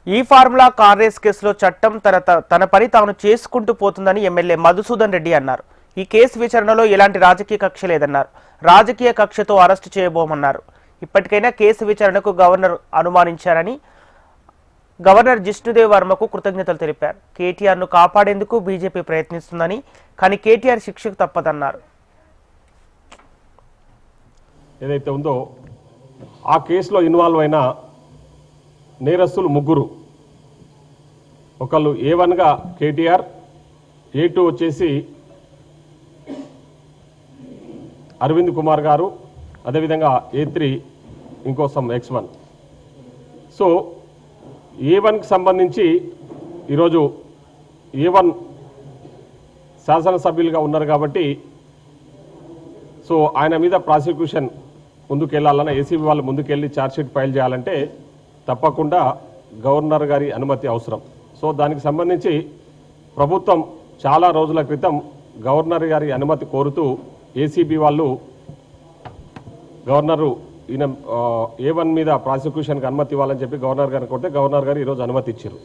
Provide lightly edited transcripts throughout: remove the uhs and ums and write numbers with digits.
ఈ ఫార్ములా కాంగ్రెస్ కేసులో చట్టం తన పని తాను చేసుకుంటూ పోతుందని ఎమ్మెల్యే మధుసూదన్ రెడ్డి అన్నారు. ఈ కేసు విచారణలో ఎలాంటి రాజకీయ కక్ష లేదన్నారు. రాజకీయ కక్షతో అరెస్టు చేయబోమన్నారు. ఇప్పటికైనా కేసు విచారణకు గవర్నర్ అనుమానించారని గవర్నర్ జిష్ణుదేవ్ వర్మకు కృతజ్ఞతలు తెలిపారు. కేటీఆర్ను కాపాడేందుకు బీజేపీ ప్రయత్నిస్తుందని, కానీ కేటీఆర్ శిక్షకు తప్పదన్నారు. ఏదైతే ఉందో ఆ కేసులో ఇన్వాల్వ్ అయిన నేరస్తులు ముగ్గురు, ఒకళ్ళు A1గా కేటీఆర్, A2 వచ్చేసి అరవింద్ కుమార్ గారు, అదేవిధంగా A3 ఇంకోసం X1. సో A1కి సంబంధించి ఈరోజు A1 శాసనసభ్యులుగా ఉన్నారు కాబట్టి సో ఆయన మీద ప్రాసిక్యూషన్ ముందుకెళ్లాలన్న ఏసీబీ వాళ్ళు ముందుకెళ్ళి ఛార్జ్షీట్ ఫైల్ చేయాలంటే తప్పకుండా గవర్నర్ గారి అనుమతి అవసరం. సో దానికి సంబంధించి ప్రభుత్వం చాలా రోజుల క్రితం గవర్నర్ గారి అనుమతి కోరుతూ ఏసీబీ వాళ్ళు గవర్నరు ఈయన A1 మీద ప్రాసిక్యూషన్కి అనుమతి ఇవ్వాలని చెప్పి గవర్నర్ గారిని కోరితే గవర్నర్ గారు ఈరోజు అనుమతి ఇచ్చారు.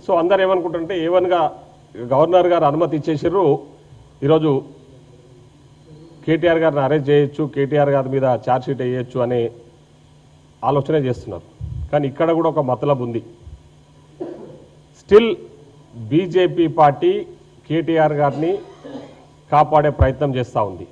సో అందరు ఏమనుకుంటుంటే A1గా గవర్నర్ గారు అనుమతి ఇచ్చేసారు, ఈరోజు కేటీఆర్ గారిని అరెస్ట్ చేయొచ్చు, కేటీఆర్ గారి మీద ఛార్జ్షీట్ వేయచ్చు అనే ఆలోచన చేస్తున్నారు. కానీ ఇక్కడ కూడా ఒక మతలబ్ ఉంది. స్టిల్ బీజేపీ పార్టీ కేటీఆర్ గారిని కాపాడే ప్రయత్నం చేస్తూ ఉంది.